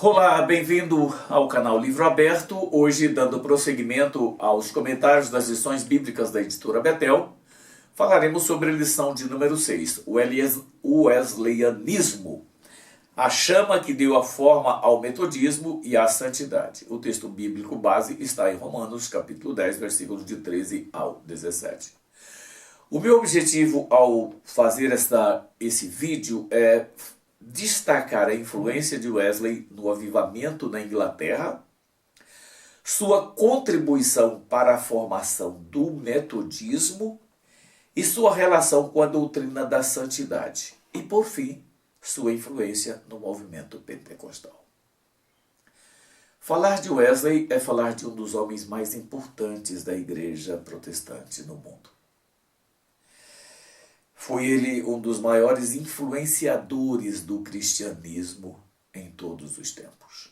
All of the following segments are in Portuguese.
Olá, bem-vindo ao canal Livro Aberto. Hoje, dando prosseguimento aos comentários das lições bíblicas da editora Betel, falaremos sobre a lição de número 6, o Wesleyanismo, a chama que deu a forma ao metodismo e à santidade. O texto bíblico base está em Romanos, capítulo 10, versículos de 13 ao 17. O meu objetivo ao fazer esse vídeo é destacar a influência de Wesley no avivamento na Inglaterra, sua contribuição para a formação do metodismo e sua relação com a doutrina da santidade. E, por fim, sua influência no movimento pentecostal. Falar de Wesley é falar de um dos homens mais importantes da igreja protestante no mundo. Foi ele um dos maiores influenciadores do cristianismo em todos os tempos.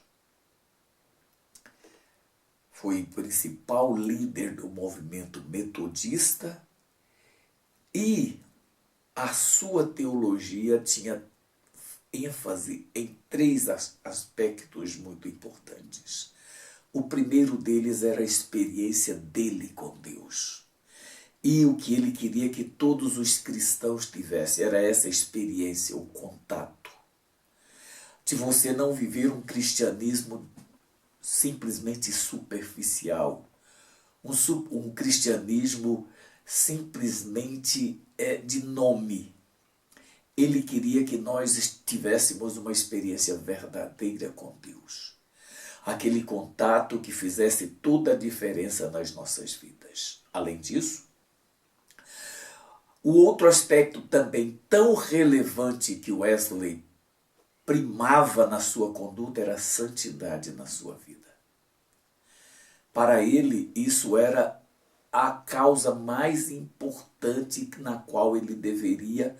Foi o principal líder do movimento metodista e a sua teologia tinha ênfase em três aspectos muito importantes. O primeiro deles era a experiência dele com Deus. E o que ele queria que todos os cristãos tivessem era essa experiência, o contato. De você não viver um cristianismo simplesmente superficial, um cristianismo simplesmente de nome. Ele queria que nós tivéssemos uma experiência verdadeira com Deus. Aquele contato que fizesse toda a diferença nas nossas vidas. Além disso, o outro aspecto também tão relevante que Wesley primava na sua conduta era a santidade na sua vida. Para ele, isso era a causa mais importante na qual ele deveria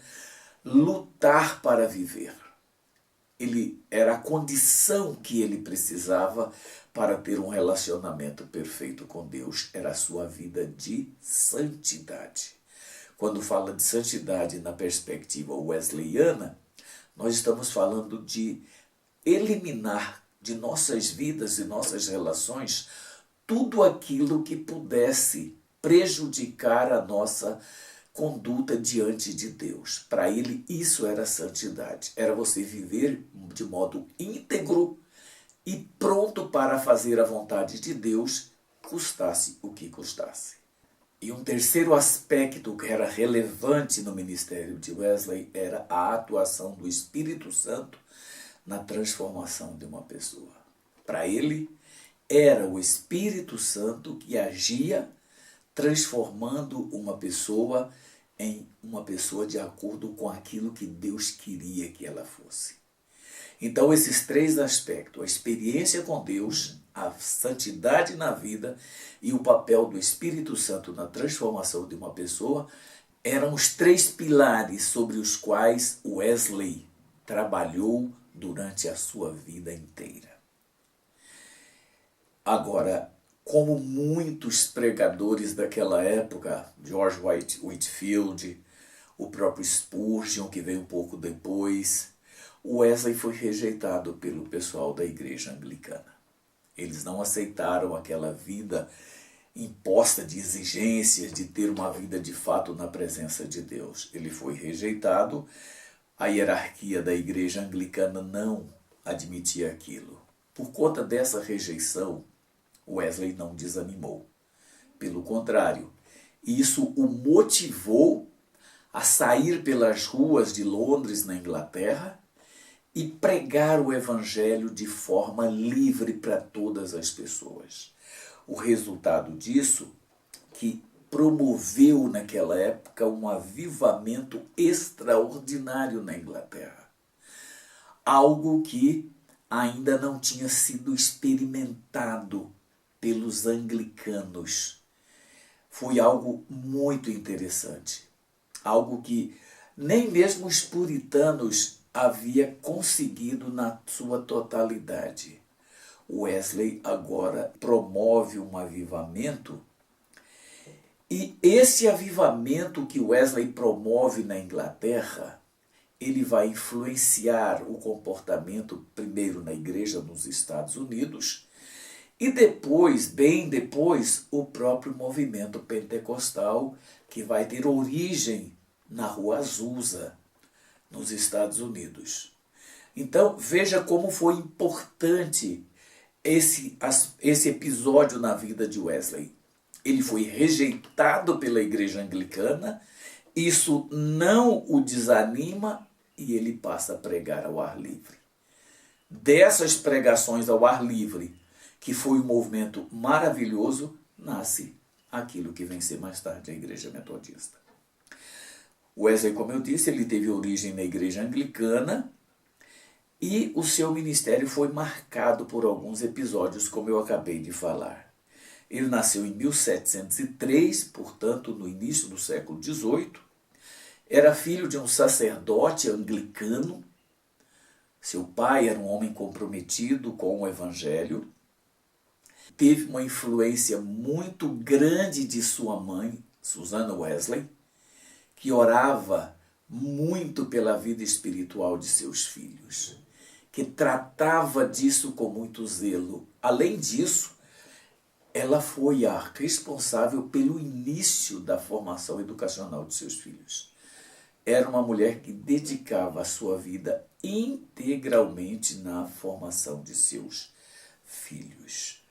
lutar para viver. Era a condição que ele precisava para ter um relacionamento perfeito com Deus, era a sua vida de santidade. Quando fala de santidade na perspectiva wesleyana, nós estamos falando de eliminar de nossas vidas e nossas relações tudo aquilo que pudesse prejudicar a nossa conduta diante de Deus. Para ele, isso era santidade. Era você viver de modo íntegro e pronto para fazer a vontade de Deus, custasse o que custasse. E um terceiro aspecto que era relevante no ministério de Wesley era a atuação do Espírito Santo na transformação de uma pessoa. Para ele, era o Espírito Santo que agia transformando uma pessoa em uma pessoa de acordo com aquilo que Deus queria que ela fosse. Então, esses três aspectos, a experiência com Deus, a santidade na vida e o papel do Espírito Santo na transformação de uma pessoa, eram os três pilares sobre os quais Wesley trabalhou durante a sua vida inteira. Agora, como muitos pregadores daquela época, George Whitefield, o próprio Spurgeon, que veio um pouco depois, Wesley foi rejeitado pelo pessoal da igreja anglicana. Eles não aceitaram aquela vida imposta de exigências, de ter uma vida de fato na presença de Deus. Ele foi rejeitado, a hierarquia da igreja anglicana não admitia aquilo. Por conta dessa rejeição, Wesley não desanimou. Pelo contrário, isso o motivou a sair pelas ruas de Londres, na Inglaterra, e pregar o evangelho de forma livre para todas as pessoas. O resultado disso, que promoveu naquela época um avivamento extraordinário na Inglaterra. Algo que ainda não tinha sido experimentado pelos anglicanos. Foi algo muito interessante. Algo que nem mesmo os puritanos havia conseguido na sua totalidade. Wesley agora promove um avivamento, e esse avivamento que Wesley promove na Inglaterra ele vai influenciar o comportamento, primeiro na igreja nos Estados Unidos, e depois, bem depois, o próprio movimento pentecostal, que vai ter origem na Rua Azusa, nos Estados Unidos. Então, veja como foi importante esse episódio na vida de Wesley. Ele foi rejeitado pela igreja anglicana, isso não o desanima e ele passa a pregar ao ar livre. Dessas pregações ao ar livre, que foi um movimento maravilhoso, nasce aquilo que vem ser mais tarde a Igreja Metodista. Wesley, como eu disse, ele teve origem na igreja anglicana e o seu ministério foi marcado por alguns episódios, como eu acabei de falar. Ele nasceu em 1703, portanto, no início do século XVIII. Era filho de um sacerdote anglicano. Seu pai era um homem comprometido com o evangelho. Teve uma influência muito grande de sua mãe, Susanna Wesley, que orava muito pela vida espiritual de seus filhos, que tratava disso com muito zelo. Além disso, ela foi a responsável pelo início da formação educacional de seus filhos. Era uma mulher que dedicava a sua vida integralmente na formação de seus filhos.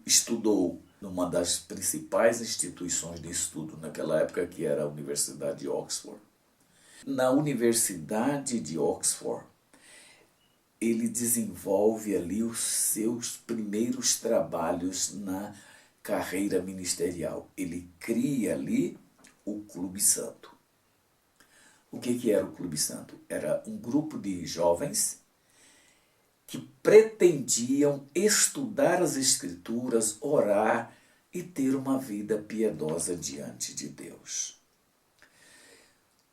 Estudou numa das principais instituições de estudo naquela época, que era a Universidade de Oxford. Na Universidade de Oxford, ele desenvolve ali os seus primeiros trabalhos na carreira ministerial. Ele cria ali o Clube Santo. O que era o Clube Santo? Era um grupo de jovens que pretendiam estudar as Escrituras, orar e ter uma vida piedosa diante de Deus.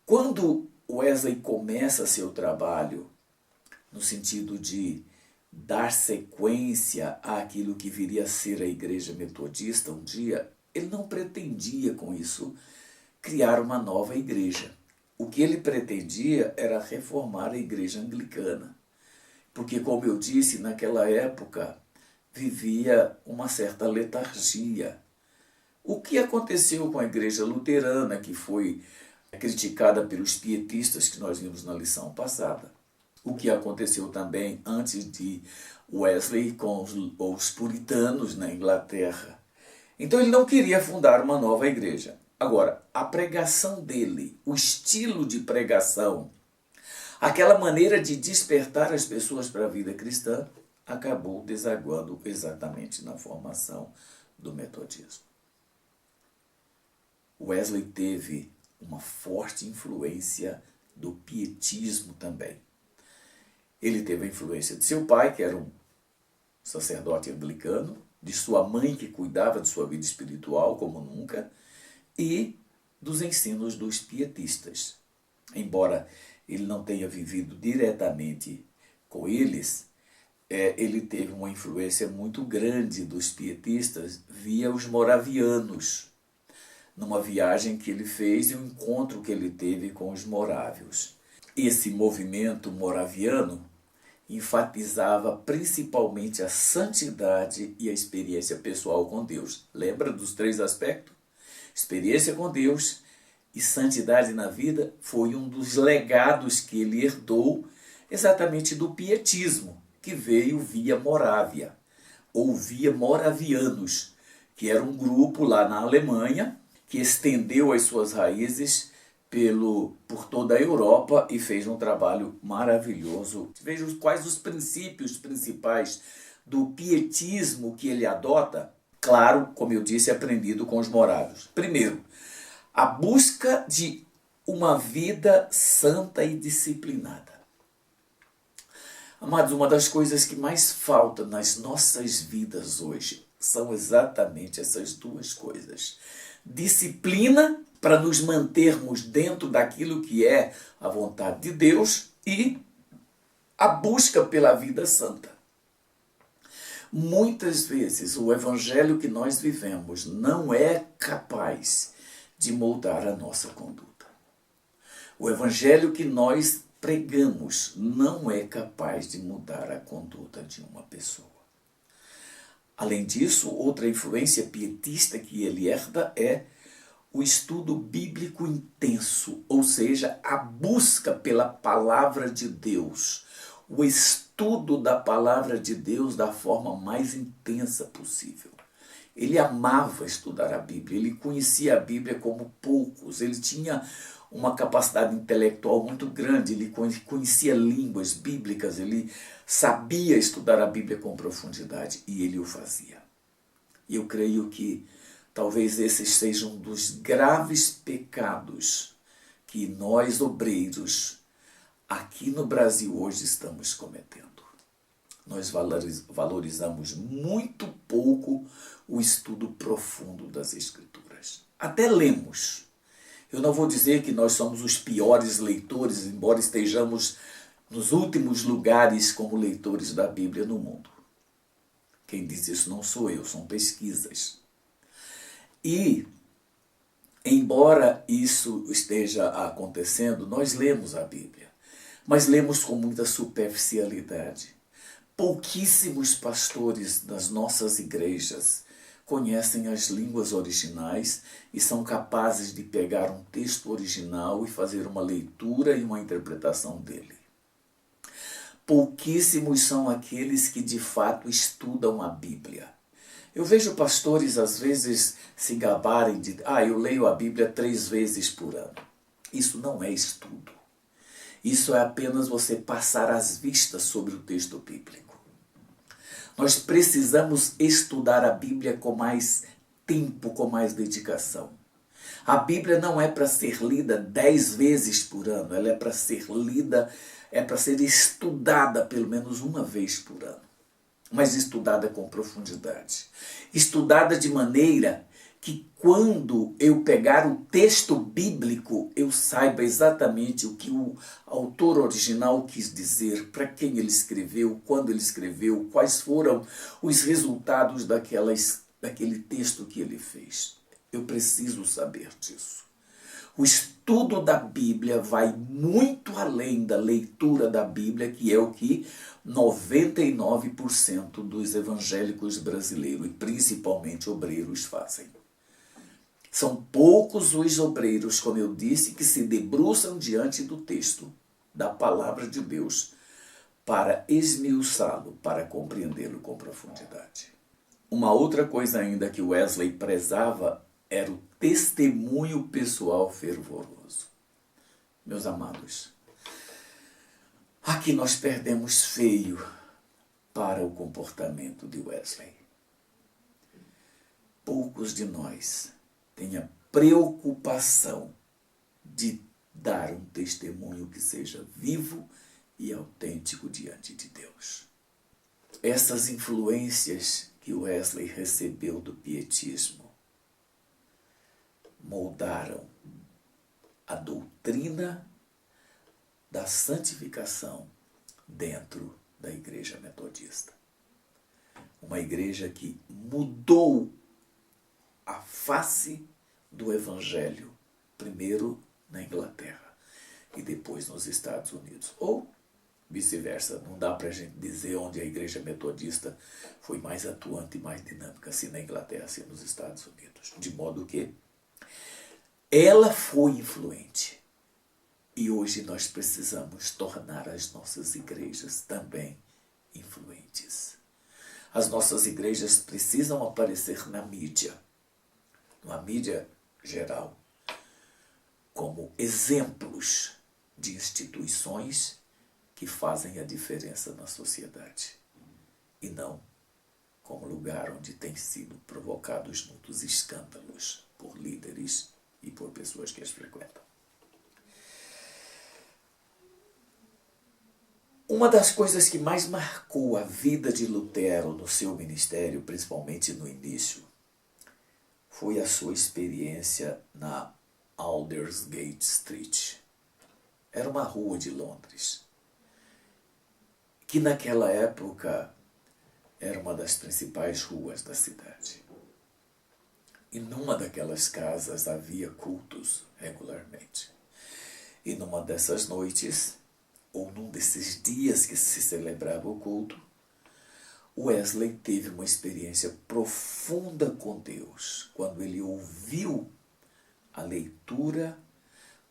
Quando Wesley começa seu trabalho, no sentido de dar sequência àquilo que viria a ser a Igreja Metodista um dia, ele não pretendia com isso criar uma nova igreja. O que ele pretendia era reformar a Igreja Anglicana. Porque, como eu disse, naquela época vivia uma certa letargia. O que aconteceu com a Igreja Luterana, que foi criticada pelos pietistas que nós vimos na lição passada? O que aconteceu também antes de Wesley com os puritanos na Inglaterra? Então ele não queria fundar uma nova igreja. Agora, a pregação dele, o estilo de pregação, aquela maneira de despertar as pessoas para a vida cristã, acabou desaguando exatamente na formação do metodismo. Wesley teve uma forte influência do pietismo também. Ele teve a influência de seu pai, que era um sacerdote anglicano, de sua mãe, que cuidava de sua vida espiritual como nunca, e dos ensinos dos pietistas. Embora ele não tenha vivido diretamente com eles, ele teve uma influência muito grande dos pietistas via os moravianos, numa viagem que ele fez e um encontro que ele teve com os morávios. Esse movimento moraviano enfatizava principalmente a santidade e a experiência pessoal com Deus. Lembra dos 3 aspectos? Experiência com Deus e santidade na vida foi um dos legados que ele herdou exatamente do pietismo, que veio via Morávia, ou via moravianos, que era um grupo lá na Alemanha que estendeu as suas raízes por toda a Europa e fez um trabalho maravilhoso. Veja quais os princípios principais do pietismo que ele adota. Claro, como eu disse, aprendido com os morávios. Primeiro, a busca de uma vida santa e disciplinada. Amados, uma das coisas que mais falta nas nossas vidas hoje são exatamente essas duas coisas. Disciplina para nos mantermos dentro daquilo que é a vontade de Deus e a busca pela vida santa. Muitas vezes o evangelho que nós vivemos não é capaz de moldar a nossa conduta. O evangelho que nós pregamos não é capaz de mudar a conduta de uma pessoa. Além disso, outra influência pietista que ele herda é o estudo bíblico intenso, ou seja, a busca pela palavra de Deus, o estudo da palavra de Deus da forma mais intensa possível. Ele amava estudar a Bíblia, ele conhecia a Bíblia como poucos, ele tinha uma capacidade intelectual muito grande, ele conhecia línguas bíblicas, ele sabia estudar a Bíblia com profundidade e ele o fazia. E eu creio que talvez esse seja um dos graves pecados que nós, obreiros, aqui no Brasil hoje estamos cometendo. Nós valorizamos muito pouco o estudo profundo das Escrituras. Até lemos. Eu não vou dizer que nós somos os piores leitores, embora estejamos nos últimos lugares como leitores da Bíblia no mundo. Quem diz isso não sou eu, são pesquisas. E, embora isso esteja acontecendo, nós lemos a Bíblia, mas lemos com muita superficialidade. Pouquíssimos pastores das nossas igrejas conhecem as línguas originais e são capazes de pegar um texto original e fazer uma leitura e uma interpretação dele. Pouquíssimos são aqueles que de fato estudam a Bíblia. Eu vejo pastores às vezes se gabarem de eu leio a Bíblia 3 vezes por ano. Isso não é estudo. Isso é apenas você passar as vistas sobre o texto bíblico. Nós precisamos estudar a Bíblia com mais tempo, com mais dedicação. A Bíblia não é para ser lida 10 vezes por ano, ela é para ser lida, é para ser estudada pelo menos uma vez por ano. Mas estudada com profundidade. Estudada de maneira que quando eu pegar o texto bíblico, eu saiba exatamente o que o autor original quis dizer, para quem ele escreveu, quando ele escreveu, quais foram os resultados daquele texto que ele fez. Eu preciso saber disso. O estudo da Bíblia vai muito além da leitura da Bíblia, que é o que 99% dos evangélicos brasileiros, e principalmente obreiros, fazem. São poucos os obreiros, como eu disse, que se debruçam diante do texto, da palavra de Deus, para esmiuçá-lo, para compreendê-lo com profundidade. Uma outra coisa ainda que Wesley prezava era o testemunho pessoal fervoroso. Meus amados, aqui nós perdemos feio para o comportamento de Wesley. Poucos de nós têm a preocupação de dar um testemunho que seja vivo e autêntico diante de Deus. Essas influências que Wesley recebeu do pietismo moldaram a doutrina da santificação dentro da igreja metodista. Uma igreja que mudou a face do evangelho, primeiro na Inglaterra e depois nos Estados Unidos. Ou vice-versa, não dá para a gente dizer onde a igreja metodista foi mais atuante e mais dinâmica, se na Inglaterra, se nos Estados Unidos. De modo que ela foi influente. E hoje nós precisamos tornar as nossas igrejas também influentes. As nossas igrejas precisam aparecer na mídia geral, como exemplos de instituições que fazem a diferença na sociedade. E não como lugar onde têm sido provocados muitos escândalos por líderes e por pessoas que as frequentam. Uma das coisas que mais marcou a vida de Lutero no seu ministério, principalmente no início, foi a sua experiência na Aldersgate Street. Era uma rua de Londres, que naquela época era uma das principais ruas da cidade. E numa daquelas casas havia cultos regularmente. E numa dessas noites, ou num desses dias que se celebrava o culto, Wesley teve uma experiência profunda com Deus, quando ele ouviu a leitura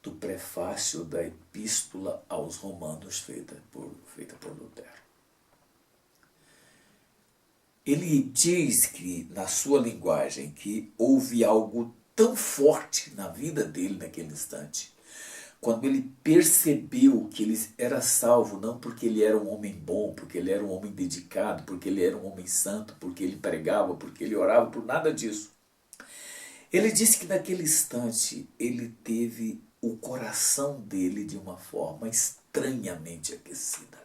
do prefácio da Epístola aos Romanos feita por Lutero. Ele diz que, na sua linguagem, que houve algo tão forte na vida dele naquele instante, quando ele percebeu que ele era salvo, não porque ele era um homem bom, porque ele era um homem dedicado, porque ele era um homem santo, porque ele pregava, porque ele orava, por nada disso. Ele disse que naquele instante ele teve o coração dele de uma forma estranhamente aquecida.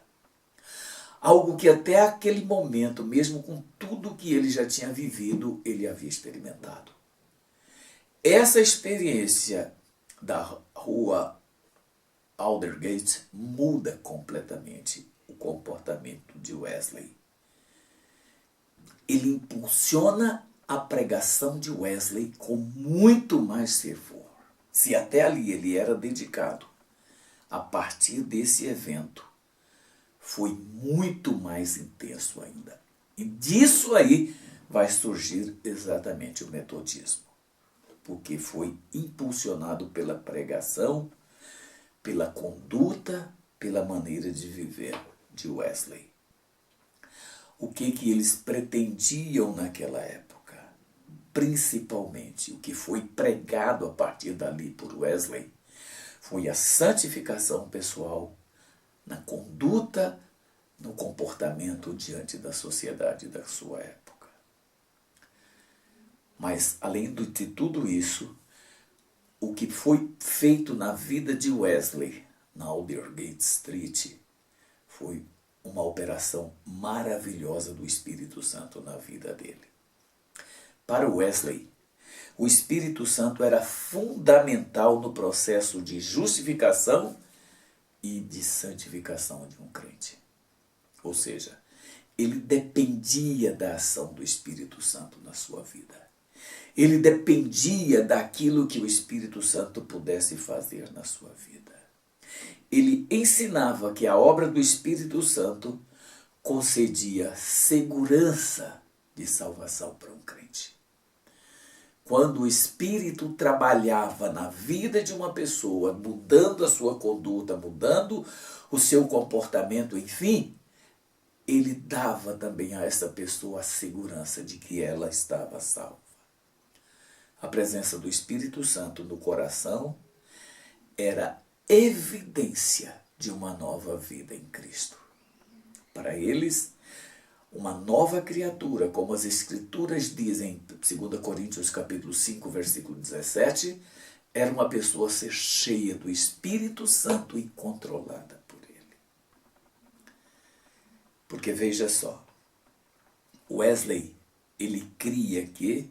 Algo que até aquele momento, mesmo com tudo que ele já tinha vivido, ele havia experimentado. Essa experiência da rua Aldersgate muda completamente o comportamento de Wesley. Ele impulsiona a pregação de Wesley com muito mais fervor. Se até ali ele era dedicado, a partir desse evento foi muito mais intenso ainda. E disso aí vai surgir exatamente o metodismo, porque foi impulsionado pela pregação, pela conduta, pela maneira de viver de Wesley. O que eles pretendiam naquela época? Principalmente, o que foi pregado a partir dali por Wesley foi a santificação pessoal na conduta, no comportamento diante da sociedade da sua época. Mas, além de tudo isso, o que foi feito na vida de Wesley, na Aldersgate Street, foi uma operação maravilhosa do Espírito Santo na vida dele. Para Wesley, o Espírito Santo era fundamental no processo de justificação e de santificação de um crente. Ou seja, ele dependia da ação do Espírito Santo na sua vida. Ele dependia daquilo que o Espírito Santo pudesse fazer na sua vida. Ele ensinava que a obra do Espírito Santo concedia segurança de salvação para um crente. Quando o Espírito trabalhava na vida de uma pessoa, mudando a sua conduta, mudando o seu comportamento, enfim, ele dava também a essa pessoa a segurança de que ela estava salva. A presença do Espírito Santo no coração era evidência de uma nova vida em Cristo. Para eles, uma nova criatura, como as Escrituras dizem em 2 Coríntios capítulo 5, versículo 17, era uma pessoa ser cheia do Espírito Santo e controlada por ele. Porque veja só, Wesley, ele cria que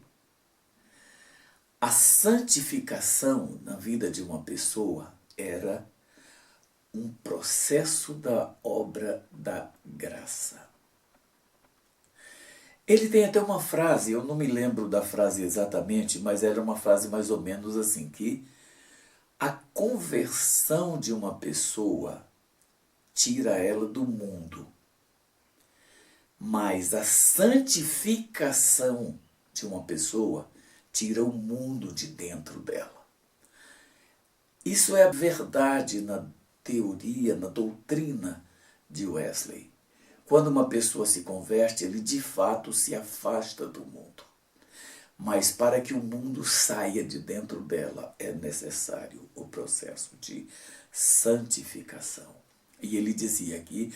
a santificação na vida de uma pessoa era um processo da obra da graça. Ele tem até uma frase, eu não me lembro da frase exatamente, mas era uma frase mais ou menos assim, que a conversão de uma pessoa tira ela do mundo, mas a santificação de uma pessoa tira o mundo de dentro dela. Isso é a verdade na teoria, na doutrina de Wesley. Quando uma pessoa se converte, ele de fato se afasta do mundo. Mas para que o mundo saia de dentro dela, é necessário o processo de santificação. E ele dizia que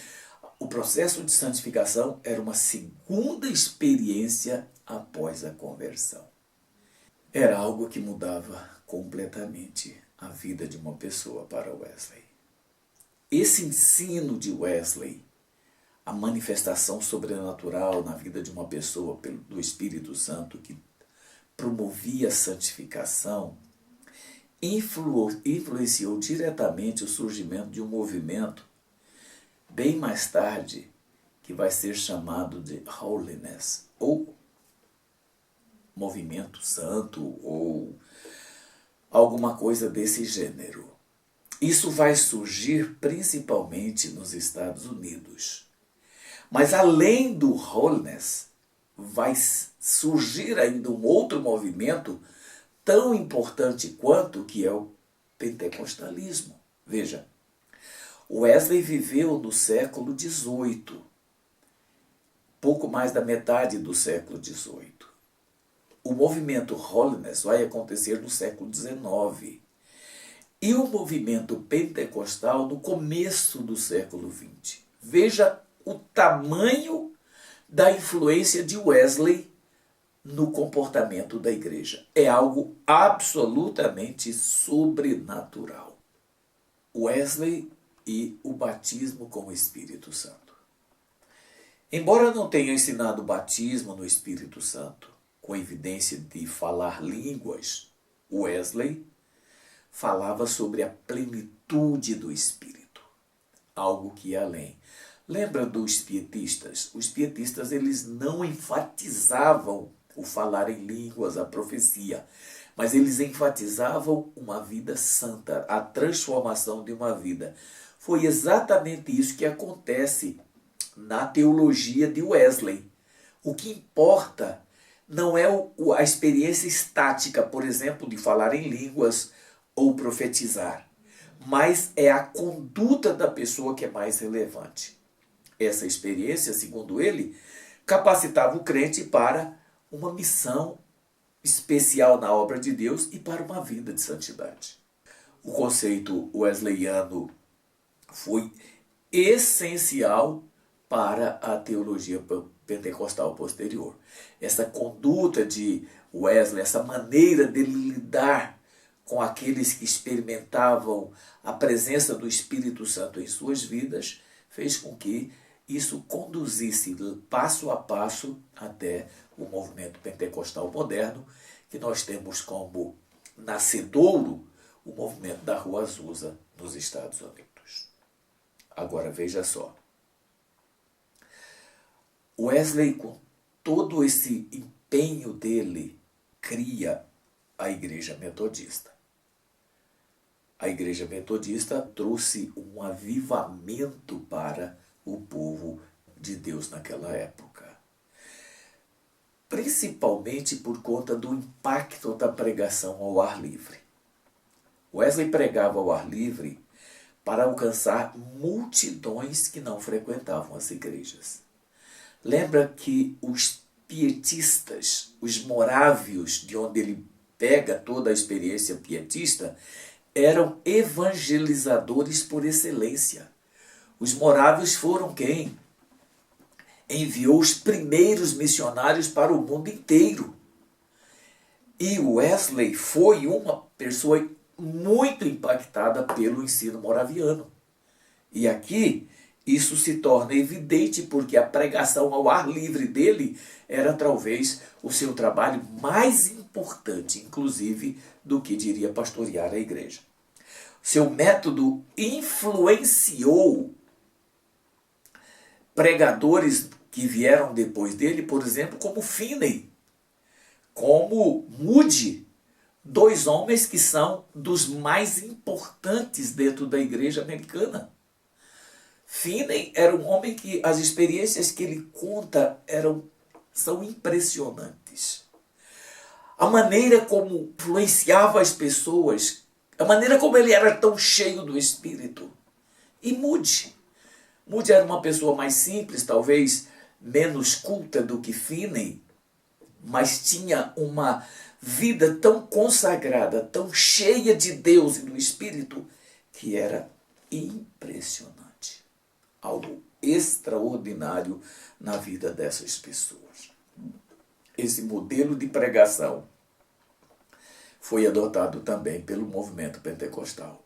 o processo de santificação era uma segunda experiência após a conversão. Era algo que mudava completamente a vida de uma pessoa para Wesley. Esse ensino de Wesley, a manifestação sobrenatural na vida de uma pessoa do Espírito Santo que promovia a santificação, influenciou diretamente o surgimento de um movimento, bem mais tarde, que vai ser chamado de Holiness, ou Movimento Santo, ou alguma coisa desse gênero. Isso vai surgir principalmente nos Estados Unidos. Mas além do Holiness, vai surgir ainda um outro movimento tão importante quanto, que é o pentecostalismo. Veja, Wesley viveu no século XVIII, pouco mais da metade do século XVIII. O movimento Holiness vai acontecer no século XIX. E o movimento pentecostal no começo do século XX. Veja o tamanho da influência de Wesley no comportamento da igreja. É algo absolutamente sobrenatural. Wesley e o batismo com o Espírito Santo. Embora não tenha ensinado o batismo no Espírito Santo, com evidência de falar línguas, Wesley falava sobre a plenitude do Espírito, algo que ia além. Lembra dos pietistas? Os pietistas, eles não enfatizavam o falar em línguas, a profecia, mas eles enfatizavam uma vida santa, a transformação de uma vida. Foi exatamente isso que acontece na teologia de Wesley. O que importa não é a experiência estática, por exemplo, de falar em línguas ou profetizar, mas é a conduta da pessoa que é mais relevante. Essa experiência, segundo ele, capacitava o crente para uma missão especial na obra de Deus e para uma vida de santidade. O conceito wesleyano foi essencial para a teologia pentecostal posterior. Essa conduta de Wesley, essa maneira dele lidar com aqueles que experimentavam a presença do Espírito Santo em suas vidas, fez com que isso conduzisse passo a passo até o movimento pentecostal moderno, que nós temos como nascedouro o movimento da Rua Azusa nos Estados Unidos. Agora veja só. Wesley, com todo esse empenho dele, cria a Igreja Metodista. A Igreja Metodista trouxe um avivamento para o povo de Deus naquela época. Principalmente por conta do impacto da pregação ao ar livre. Wesley pregava ao ar livre para alcançar multidões que não frequentavam as igrejas. Lembra que os pietistas, os morávios, de onde ele pega toda a experiência pietista, eram evangelizadores por excelência. Os morávios foram quem enviou os primeiros missionários para o mundo inteiro. E Wesley foi uma pessoa muito impactada pelo ensino moraviano. E aqui isso se torna evidente porque a pregação ao ar livre dele era talvez o seu trabalho mais importante, inclusive, do que diria pastorear a igreja. Seu método influenciou pregadores que vieram depois dele, por exemplo, como Finney, como Moody, dois homens que são dos mais importantes dentro da igreja americana. Finney era um homem que as experiências que ele conta são impressionantes. A maneira como influenciava as pessoas, a maneira como ele era tão cheio do Espírito. E Moody era uma pessoa mais simples, talvez menos culta do que Finney, mas tinha uma vida tão consagrada, tão cheia de Deus e do Espírito, que era impressionante. Algo extraordinário na vida dessas pessoas. Esse modelo de pregação foi adotado também pelo movimento pentecostal.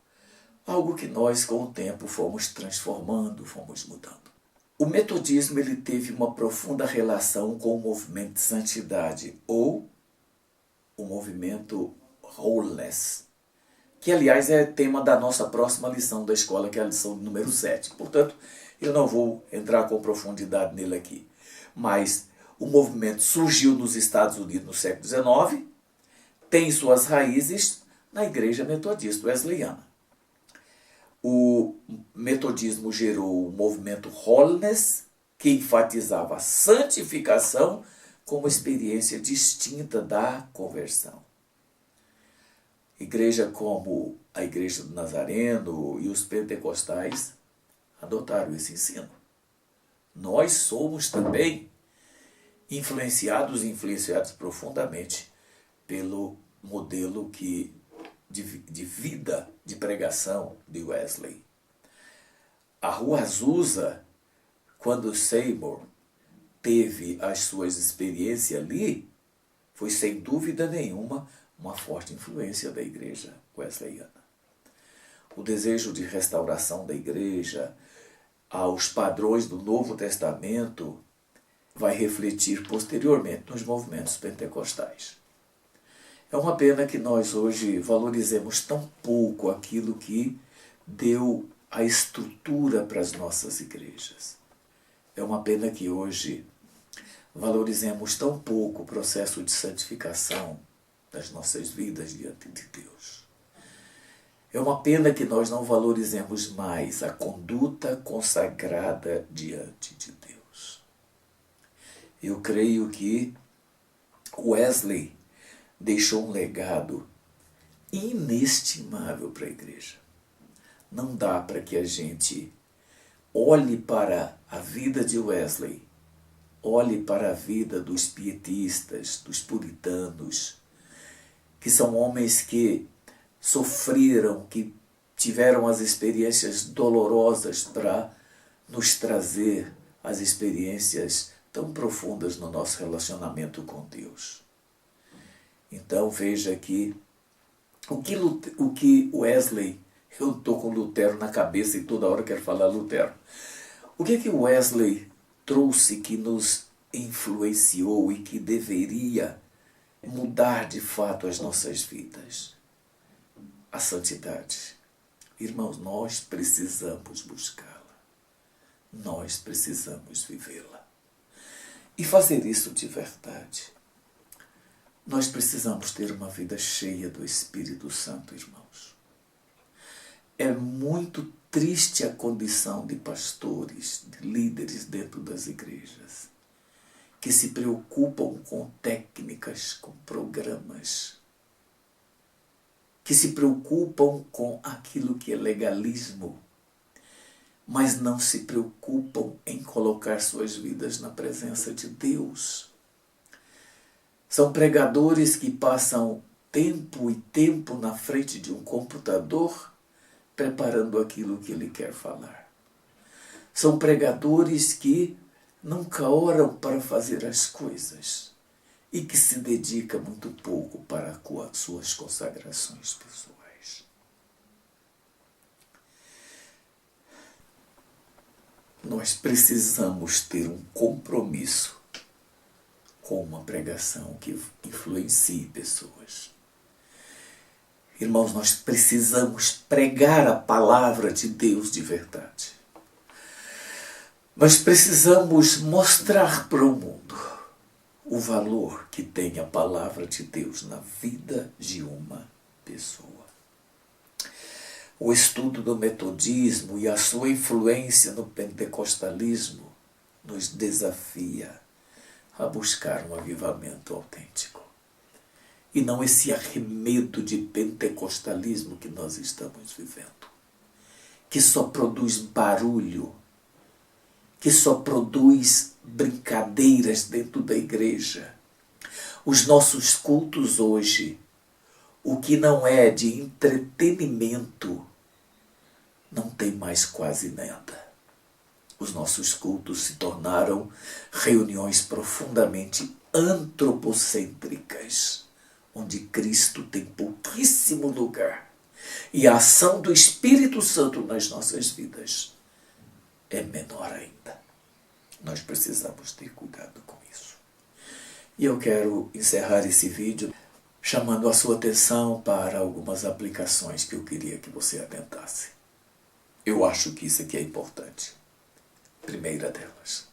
Algo que nós, com o tempo, fomos transformando, fomos mudando. O metodismo ele teve uma profunda relação com o movimento de santidade, ou o movimento Holiness, que, aliás, é tema da nossa próxima lição da escola, que é a lição número 7. Portanto, eu não vou entrar com profundidade nele aqui. Mas o movimento surgiu nos Estados Unidos no século XIX, tem suas raízes na Igreja Metodista Wesleyana. O metodismo gerou o movimento Holiness, que enfatizava a santificação como experiência distinta da conversão. Igreja como a Igreja do Nazareno e os pentecostais adotaram esse ensino. Nós somos também influenciados profundamente pelo modelo de vida, de pregação de Wesley. A Rua Azusa, quando Seymour teve as suas experiências ali, foi sem dúvida nenhuma uma forte influência da igreja wesleyana. O desejo de restauração da igreja aos padrões do Novo Testamento vai refletir posteriormente nos movimentos pentecostais. É uma pena que nós hoje valorizemos tão pouco aquilo que deu a estrutura para as nossas igrejas. É uma pena que hoje valorizemos tão pouco o processo de santificação das nossas vidas diante de Deus. É uma pena que nós não valorizemos mais a conduta consagrada diante de Deus. Eu creio que Wesley deixou um legado inestimável para a igreja. Não dá para que a gente olhe para a vida de Wesley, olhe para a vida dos pietistas, dos puritanos, que são homens que sofreram, que tiveram as experiências dolorosas para nos trazer as experiências tão profundas no nosso relacionamento com Deus. Então veja que o que Wesley, eu estou com Lutero na cabeça e toda hora quero falar Lutero. O que Wesley trouxe que nos influenciou e que deveria mudar de fato as nossas vidas? A santidade. Irmãos, nós precisamos buscá-la. Nós precisamos vivê-la. E fazer isso de verdade. Nós precisamos ter uma vida cheia do Espírito Santo, irmãos. É muito triste a condição de pastores, de líderes dentro das igrejas, que se preocupam com técnicas, com programas, que se preocupam com aquilo que é legalismo, mas não se preocupam em colocar suas vidas na presença de Deus. São pregadores que passam tempo e tempo na frente de um computador preparando aquilo que ele quer falar. São pregadores que nunca oram para fazer as coisas e que se dedicam muito pouco para as suas consagrações pessoais. Nós precisamos ter um compromisso com uma pregação que influencie pessoas. Irmãos, nós precisamos pregar a palavra de Deus de verdade. Nós precisamos mostrar para o mundo o valor que tem a palavra de Deus na vida de uma pessoa. O estudo do metodismo e a sua influência no pentecostalismo nos desafia a buscar um avivamento autêntico. E não esse arremedo de pentecostalismo que nós estamos vivendo, que só produz barulho, que só produz brincadeiras dentro da igreja. Os nossos cultos hoje, o que não é de entretenimento, não tem mais quase nada. Os nossos cultos se tornaram reuniões profundamente antropocêntricas, onde Cristo tem pouquíssimo lugar. E a ação do Espírito Santo nas nossas vidas é menor ainda. Nós precisamos ter cuidado com isso. E eu quero encerrar esse vídeo chamando a sua atenção para algumas aplicações que eu queria que você atentasse. Eu acho que isso aqui é importante. Primeira delas,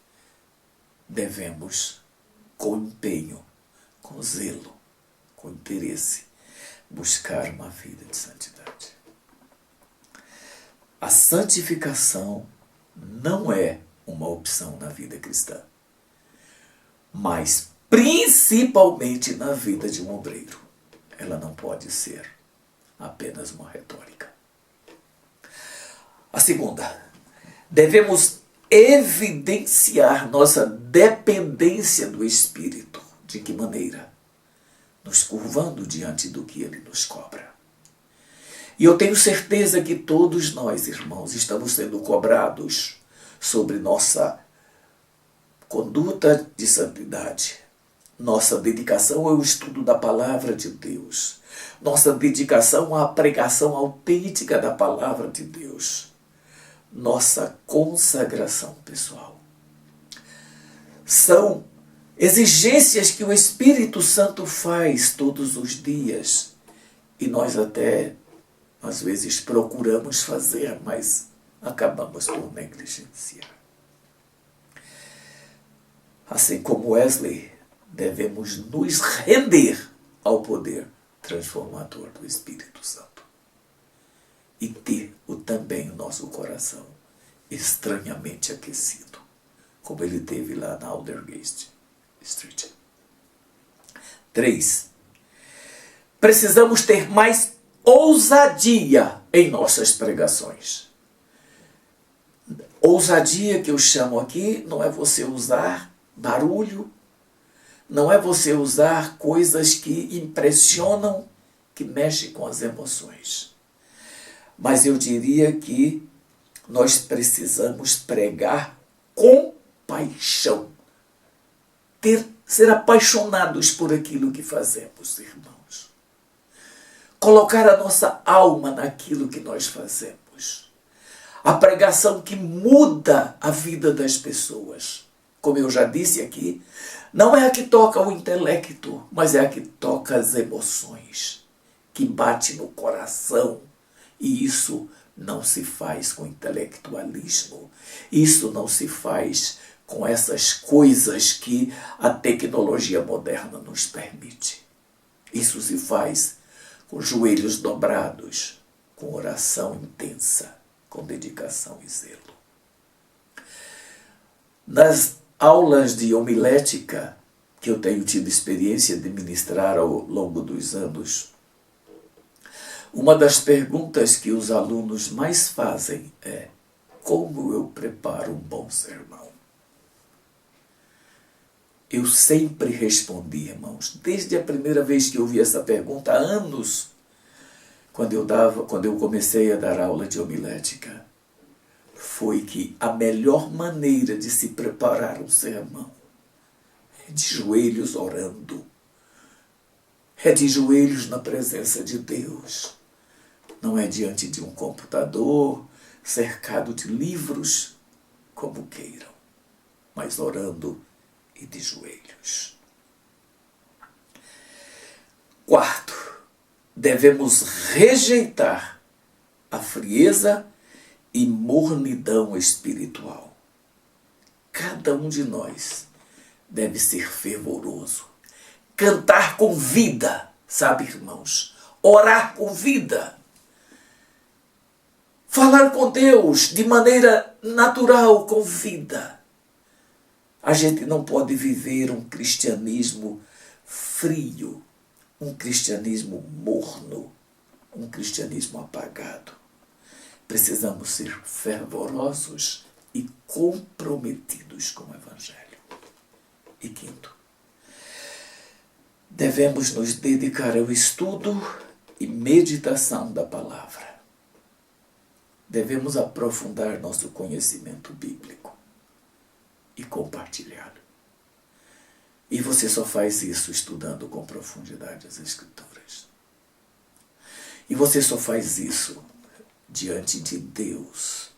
devemos, com empenho, com zelo, com interesse, buscar uma vida de santidade. A santificação não é uma opção na vida cristã, mas principalmente na vida de um obreiro. Ela não pode ser apenas uma retórica. A segunda, devemos evidenciar nossa dependência do Espírito. De que maneira? Nos curvando diante do que Ele nos cobra. E eu tenho certeza que todos nós, irmãos, estamos sendo cobrados sobre nossa conduta de santidade, nossa dedicação ao estudo da palavra de Deus, nossa dedicação à pregação autêntica da palavra de Deus, nossa consagração pessoal. São exigências que o Espírito Santo faz todos os dias e nós até, às vezes, procuramos fazer, mas acabamos por negligenciar. Assim como Wesley, devemos nos render ao poder transformador do Espírito Santo e ter também o nosso coração estranhamente aquecido, como ele teve lá na Aldersgate Street. 3. Precisamos ter mais ousadia em nossas pregações. Ousadia que eu chamo aqui não é você usar barulho, não é você usar coisas que impressionam, que mexem com as emoções. Mas eu diria que nós precisamos pregar com paixão. Ser apaixonados por aquilo que fazemos, irmãos. Colocar a nossa alma naquilo que nós fazemos. A pregação que muda a vida das pessoas. Como eu já disse aqui, não é a que toca o intelecto, mas é a que toca as emoções, que bate no coração. E isso não se faz com intelectualismo. Isso não se faz com essas coisas que a tecnologia moderna nos permite. Isso se faz com joelhos dobrados, com oração intensa, com dedicação e zelo. Nas aulas de homilética que eu tenho tido experiência de ministrar ao longo dos anos, uma das perguntas que os alunos mais fazem é: como eu preparo um bom sermão? Eu sempre respondi, irmãos, desde a primeira vez que eu ouvi essa pergunta, há anos, quando eu comecei a dar aula de homilética, foi que a melhor maneira de se preparar um sermão é de joelhos orando, é de joelhos na presença de Deus. Não é diante de um computador, cercado de livros, como queiram, mas orando e de joelhos. 4. Devemos rejeitar a frieza e mornidão espiritual. Cada um de nós deve ser fervoroso, cantar com vida, sabe, irmãos? Orar com vida. Falar com Deus de maneira natural, com vida. A gente não pode viver um cristianismo frio, um cristianismo morno, um cristianismo apagado. Precisamos ser fervorosos e comprometidos com o Evangelho. E 5. Devemos nos dedicar ao estudo e meditação da palavra. Devemos aprofundar nosso conhecimento bíblico e compartilhá-lo. E você só faz isso estudando com profundidade as Escrituras. E você só faz isso diante de Deus,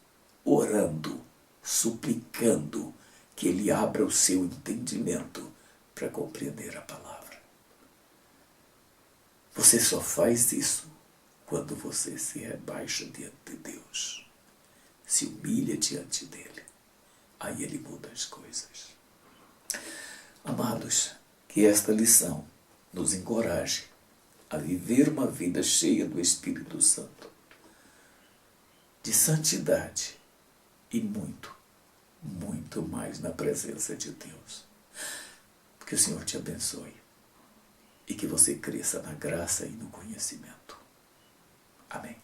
orando, suplicando que Ele abra o seu entendimento para compreender a palavra. Você só faz isso quando você se rebaixa diante de Deus, se humilha diante dEle. Aí Ele muda as coisas. Amados, que esta lição nos encoraje a viver uma vida cheia do Espírito Santo, de santidade e muito, muito mais na presença de Deus. Que o Senhor te abençoe e que você cresça na graça e no conhecimento. Amém.